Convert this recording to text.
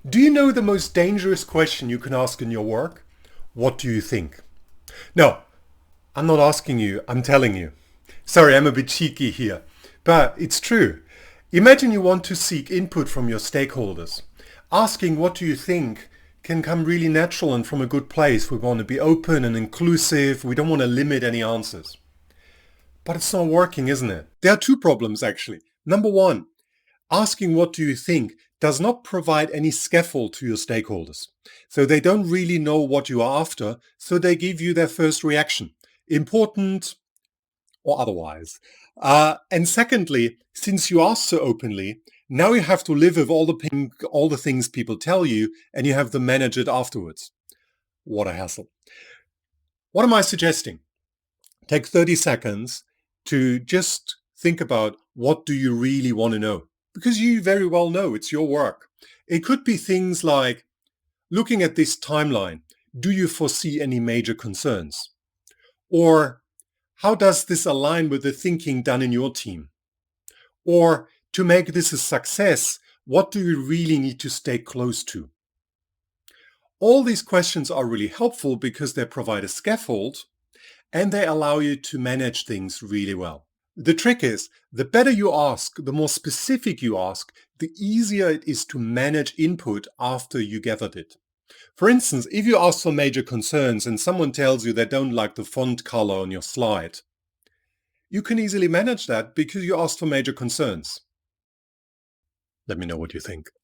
Do you know the most dangerous question you can ask in your work? What do you think? No, I'm not asking you, I'm telling you. Sorry, I'm a bit cheeky here, but it's true. Imagine you want to seek input from your stakeholders. Asking what do you think can come really natural and from a good place. We want to be open and inclusive. We don't want to limit any answers. But it's not working, isn't it? There are two problems actually. Number one, asking what do you think does not provide any scaffold to your stakeholders. So they don't really know what you are after, so they give you their first reaction, important or otherwise. And secondly, since you ask so openly, now you have to live with all the things people tell you, and you have to manage it afterwards. What a hassle. What am I suggesting? Take 30 seconds to just think about what do you really want to know? Because you very well know it's your work. It could be things like, looking at this timeline, do you foresee any major concerns? Or how does this align with the thinking done in your team? Or to make this a success, what do you really need to stay close to? All these questions are really helpful because they provide a scaffold and they allow you to manage things really well. The trick is, the better you ask, the more specific you ask, the easier it is to manage input after you gathered it. For instance, if you ask for major concerns and someone tells you they don't like the font color on your slide, you can easily manage that because you asked for major concerns. Let me know what you think.